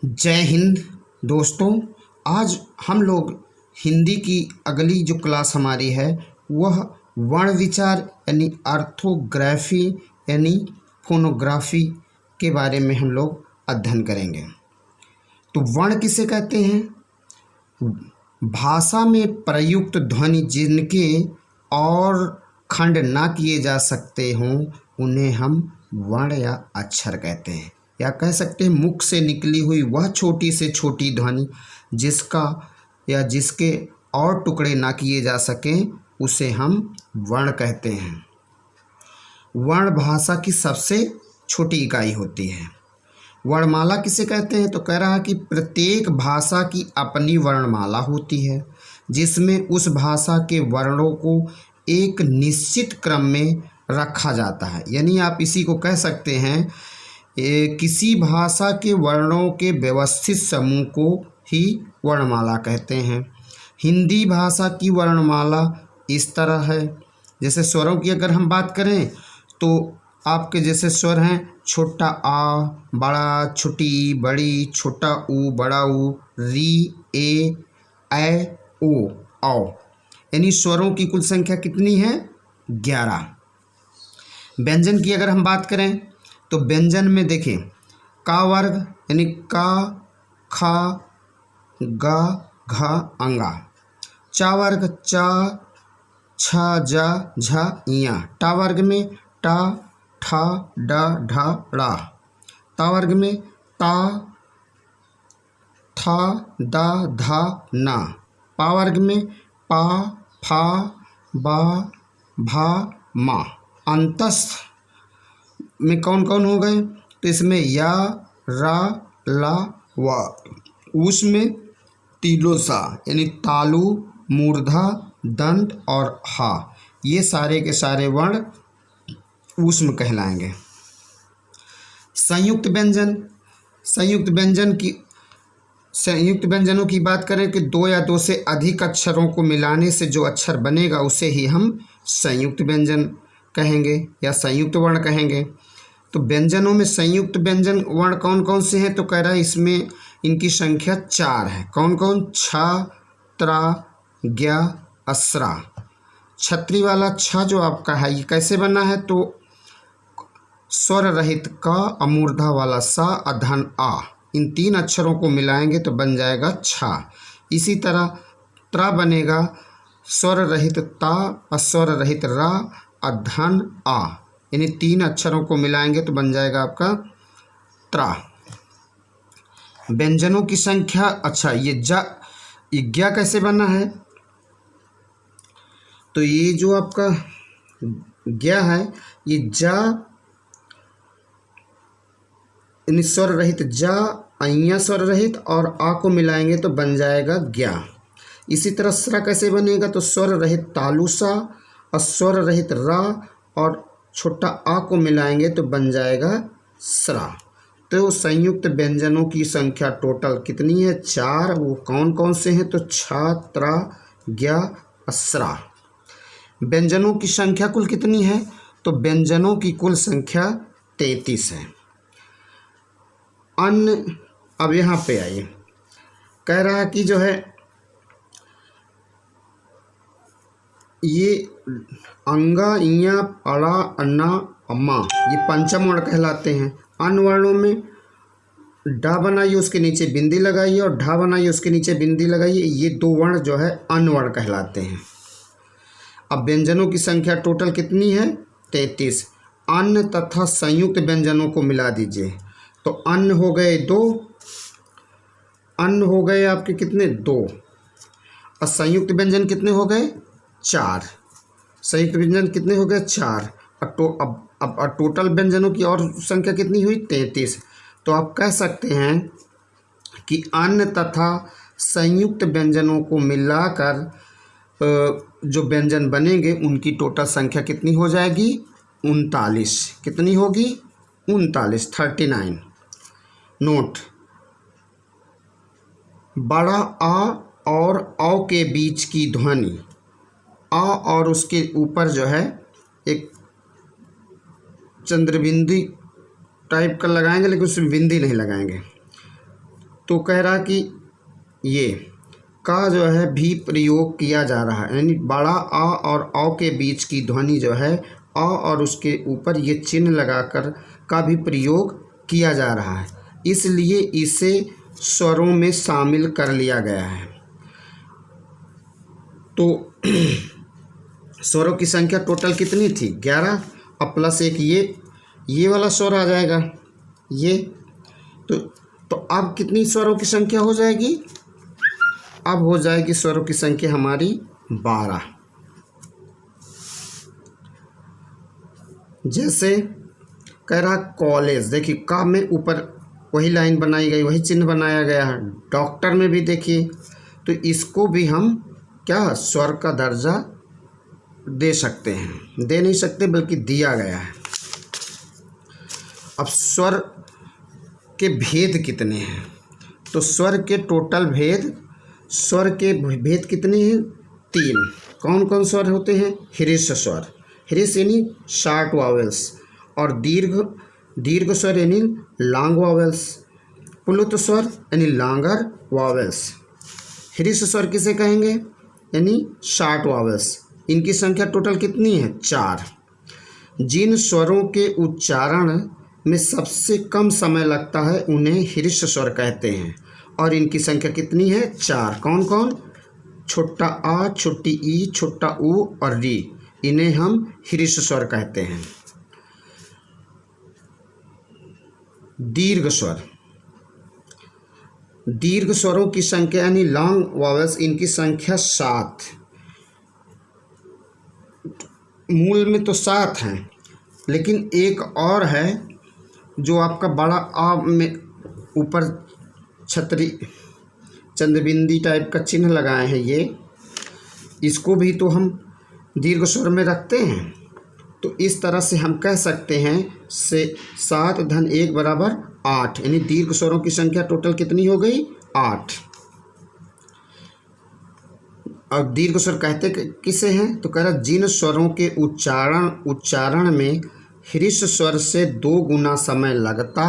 जय हिंद दोस्तों। आज हम लोग हिंदी की अगली जो क्लास हमारी है वह वर्ण विचार यानी ऑर्थोग्राफी यानी फोनोग्राफी के बारे में हम लोग अध्ययन करेंगे। तो वर्ण किसे कहते हैं? भाषा में प्रयुक्त ध्वनि जिनके और खंड ना किए जा सकते हों उन्हें हम वर्ण या अक्षर कहते हैं, या कह सकते हैं मुख से निकली हुई वह छोटी से छोटी ध्वनि जिसका या जिसके और टुकड़े ना किए जा सकें उसे हम वर्ण कहते हैं। वर्ण भाषा की सबसे छोटी इकाई होती है। वर्णमाला किसे कहते हैं? तो कह रहा है कि प्रत्येक भाषा की अपनी वर्णमाला होती है जिसमें उस भाषा के वर्णों को एक निश्चित क्रम में रखा जाता है। यानी आप इसी को कह सकते हैं किसी भाषा के वर्णों के व्यवस्थित समूह को ही वर्णमाला कहते हैं। हिंदी भाषा की वर्णमाला इस तरह है। जैसे स्वरों की अगर हम बात करें तो आपके जैसे स्वर हैं छोटा आ, बड़ा, छोटी, बड़ी, छोटा ऊ, बड़ा ऊ, री, ए, ओ, औ। यानी स्वरों की कुल संख्या कितनी है? 11। व्यंजन की अगर हम बात करें तो व्यंजन में देखें का वर्ग यानी का, खा, गा, घा, अंगा। चा वर्ग चा, छा, जा, झा, इया। टा वर्ग में टा, ठा, डा, ढा, ड़ा। ता वर्ग में ता, था, दा, धा, ना। पा वर्ग में पा, फा, बा, भा, मा। अंतस्थ में कौन कौन हो गए? तो इसमें या, रा, ला, वा। उस में तीनों सा यानी तालु, मूर्धा, दंत और हा, ये सारे के सारे वर्ण ऊष्म कहलाएंगे। संयुक्त व्यंजन, संयुक्त व्यंजनों की बात करें कि दो या दो से अधिक अक्षरों को मिलाने से जो अक्षर बनेगा उसे ही हम संयुक्त व्यंजन कहेंगे या संयुक्त वर्ण कहेंगे। तो व्यंजनों में संयुक्त व्यंजन वर्ण कौन कौन से हैं? तो कह रहा है इसमें इनकी संख्या 4 है। कौन कौन? छा, त्रा, ज्ञा, अस्रा। छत्री वाला छ जो आपका है ये कैसे बना है? तो स्वर रहित का, अमूर्धा वाला सा, अधन आ, इन 3 अक्षरों को मिलाएंगे तो बन जाएगा छा। इसी तरह त्रा बनेगा स्वर रहित ता, अस्वर रहित रा, अधन आ, यानी 3 अक्षरों को मिलाएंगे तो बन जाएगा आपका त्रा। व्यंजनों की संख्या, अच्छा ये ज्ञा कैसे बना है? तो ये जो आपका ज्ञा है ये जा यानी स्वर रहित जा, अइया स्वर रहित और आ को मिलाएंगे तो बन जाएगा ज्ञा। इसी तरह स्रा कैसे बनेगा? तो स्वर रहित तालुसा, अस्वर रहित रा और छोटा आ को मिलाएंगे तो बन जाएगा स्रा। तो संयुक्त व्यंजनों की संख्या टोटल कितनी है? 4। वो कौन कौन से हैं? तो छा, त्रा, ज्ञा, अस्रा। व्यंजनों की संख्या कुल कितनी है? तो व्यंजनों की कुल संख्या 33 है। अन्य, अब यहाँ पे आइए, कह रहा है कि जो है ये अंगा, इया, अड़ा, अन्ना, अम्मा ये पंचम वर्ण कहलाते हैं। अन्य वर्णों में डा बनाइए उसके नीचे बिंदी लगाइए और ढा बनाइए उसके नीचे बिंदी लगाइए, ये 2 वर्ण जो है अन्य वर्ण कहलाते हैं। अब व्यंजनों की संख्या टोटल कितनी है? 33। अन्य तथा संयुक्त व्यंजनों को मिला दीजिए तो अन्य हो गए 2, अन्य हो गए आपके कितने? 2। और संयुक्त व्यंजन कितने हो गए? 4। संयुक्त व्यंजन कितने हो गए? 4। अब टोटल व्यंजनों की और संख्या कितनी हुई? 33। तो आप कह सकते हैं कि अन्य तथा संयुक्त व्यंजनों को मिलाकर जो व्यंजन बनेंगे उनकी टोटल संख्या कितनी हो जाएगी? 39। कितनी होगी? 39, 39। नोट, बड़ा आ और औ के बीच की ध्वनि आ और उसके ऊपर जो है एक चंद्रबिंदी टाइप का लगाएंगे लेकिन उसमें बिंदी नहीं लगाएंगे। तो कह रहा कि ये का जो है भी प्रयोग किया जा रहा है, यानी बड़ा आ और औ के बीच की ध्वनि जो है अ और उसके ऊपर ये चिन्ह लगाकर का भी प्रयोग किया जा रहा है, इसलिए इसे स्वरों में शामिल कर लिया गया है। तो स्वरों की संख्या टोटल कितनी थी? 11 और प्लस एक ये वाला स्वर आ जाएगा ये। तो अब कितनी स्वरों की संख्या हो जाएगी? अब हो जाएगी स्वरों की संख्या हमारी 12। जैसे कह रहा कॉलेज, देखिए का में ऊपर वही लाइन बनाई गई, वही चिन्ह बनाया गया है। डॉक्टर में भी देखिए, तो इसको भी हम क्या स्वर का दर्जा दे सकते हैं, दे नहीं सकते बल्कि दिया गया है। अब स्वर के भेद कितने हैं? तो स्वर के टोटल भेद, स्वर के भेद कितने हैं? 3। कौन कौन स्वर होते हैं? ह्रीस स्वर, ह्रीस यानी शॉर्ट वावेल्स, और दीर्घ स्वर यानी लॉन्ग वावेल्स, प्लुत स्वर यानी लॉन्गर वावेल्स। ह्रीस स्वर किसे कहेंगे? यानी शॉर्ट वावेल्स। इनकी संख्या टोटल कितनी है? 4। जिन स्वरों के उच्चारण में सबसे कम समय लगता है उन्हें ह्रीस स्वर कहते हैं, और इनकी संख्या कितनी है? 4। कौन कौन? छोटा आ, छोटी ई, छोटा ऊ और री, इन्हें हम ह्रीस स्वर कहते हैं। दीर्घ स्वर, दीर्घ स्वरों की संख्या यानी लॉन्ग वावेल्स, इनकी संख्या 7। मूल में तो 7 हैं, लेकिन एक और है जो आपका बड़ा आ में ऊपर छतरी चंद्रबिंदी टाइप का चिन्ह लगाए हैं, ये इसको भी तो हम दीर्घ स्वर में रखते हैं। तो इस तरह से हम कह सकते हैं से 7 धन 1 बराबर 8, यानी दीर्घ स्वरों की संख्या टोटल कितनी हो गई? 8। और दीर्घ स्वर कहते किसे हैं? तो कह रहा जिन स्वरों के उच्चारण में ह्रीस स्वर से 2 गुना समय लगता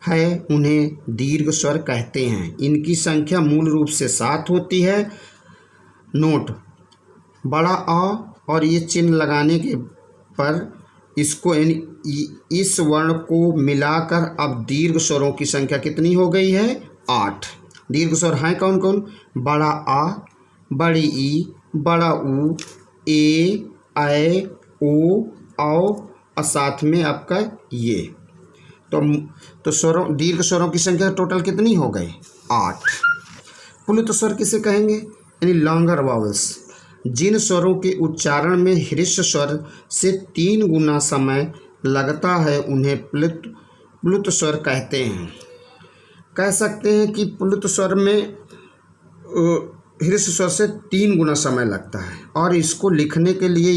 है उन्हें दीर्घ स्वर कहते हैं। इनकी संख्या मूल रूप से 7 होती है। नोट, बड़ा आ और ये चिन्ह लगाने के पर इसको यानी इस वर्ण को मिलाकर अब दीर्घ स्वरों की संख्या कितनी हो गई है? 8। दीर्घ स्वर हैं कौन कौन? बड़ा आ, बड़ी ई, बड़ा ऊ, ए, ऐ, ओ, औ और साथ में आपका ये। तो स्वरों दीर्घ स्वरों की संख्या टोटल कितनी हो गई? 8। प्लुत स्वर किसे कहेंगे? यानी लॉन्गर वावल्स। जिन स्वरों के उच्चारण में ह्रीस स्वर से 3 गुना समय लगता है उन्हें प्लुत स्वर कहते हैं। कह सकते हैं कि प्लुत स्वर में ह्रीस स्वर से 3 गुना समय लगता है, और इसको लिखने के लिए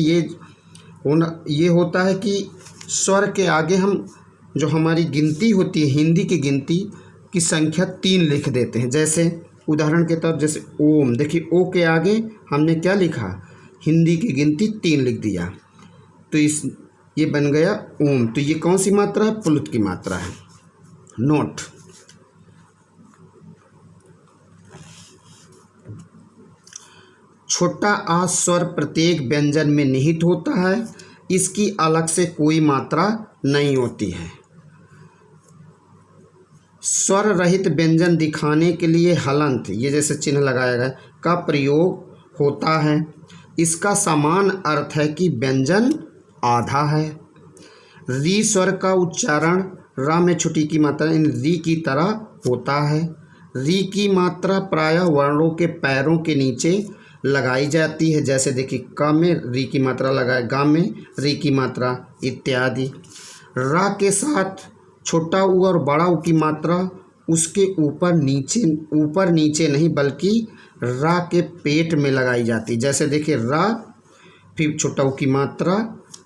ये होता है कि स्वर के आगे हम जो हमारी गिनती होती है, हिंदी की गिनती की संख्या 3 लिख देते हैं। जैसे उदाहरण के तौर जैसे ओम, देखिए ओ के आगे हमने क्या लिखा? हिंदी की गिनती 3 लिख दिया, तो ये बन गया ओम। तो ये कौन सी मात्रा है? प्लुत की मात्रा है। नोट, छोटा आ स्वर प्रत्येक व्यंजन में निहित होता है, इसकी अलग से कोई मात्रा नहीं होती है। स्वर रहित व्यंजन दिखाने के लिए हलंत, ये जैसे चिन्ह लगाया गया, का प्रयोग होता है। इसका समान अर्थ है कि व्यंजन आधा है। री स्वर का उच्चारण रा में छुटी की मात्रा इन री की तरह होता है। री की मात्रा प्रायः वर्णों के पैरों के नीचे लगाई जाती है। जैसे देखिए क में री की मात्रा लगाए, गा में री की मात्रा इत्यादि। रा के साथ छोटा ऊ और बड़ा ऊ की मात्रा उसके ऊपर नीचे नहीं बल्कि रा के पेट में लगाई जाती। जैसे देखिए रा, फिर छोटा ऊ की मात्रा,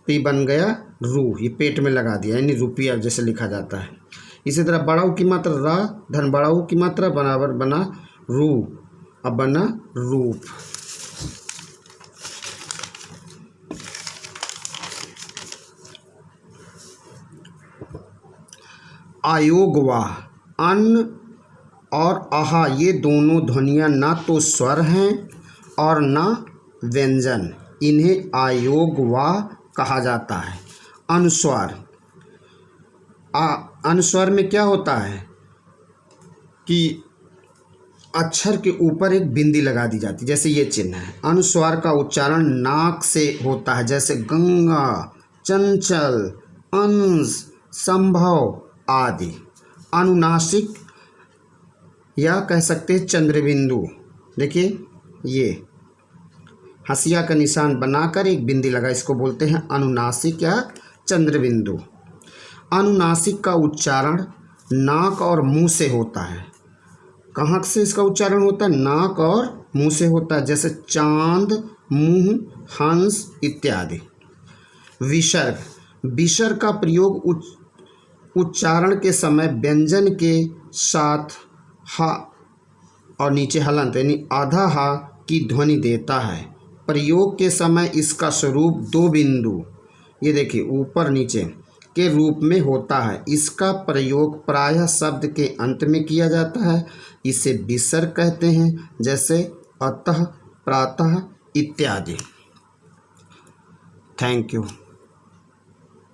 फिर बन गया रू, ये पेट में लगा दिया, यानी रुपया जैसे लिखा जाता है। इसी तरह बड़ा ऊ की मात्रा रा धन बड़ा ऊ की मात्रा बराबर बना रू, अब बना रूप। आयोगवाह, अन्न और आहा, ये दोनों ध्वनियाँ ना तो स्वर हैं और ना व्यंजन, इन्हें अयोग वा कहा जाता है। अनुस्वार, अनुस्वार में क्या होता है कि अक्षर के ऊपर एक बिंदी लगा दी जाती है, जैसे ये चिन्ह है। अनुस्वार का उच्चारण नाक से होता है, जैसे गंगा, चंचल, अंश, संभव आदि। अनुनासिक या कह सकते हैं चंद्रबिंदु, देखिए ये हंसिया का निशान बनाकर एक बिंदी लगा, इसको बोलते हैं अनुनासिक या चंद्रबिंदु। अनुनासिक का उच्चारण नाक और मुंह से होता है। कहाँ से इसका उच्चारण होता है? नाक और मुंह से होता है, जैसे चांद, मुंह, हंस इत्यादि। विसर्ग, विसर्ग का प्रयोग उच्चारण के समय व्यंजन के साथ हा और नीचे हलंत यानी आधा हा की ध्वनि देता है। प्रयोग के समय इसका स्वरूप दो बिंदु, ये देखिए ऊपर नीचे के रूप में होता है। इसका प्रयोग प्रायः शब्द के अंत में किया जाता है। इसे विसर्ग कहते हैं, जैसे अतः, प्रातः इत्यादि। Thank you.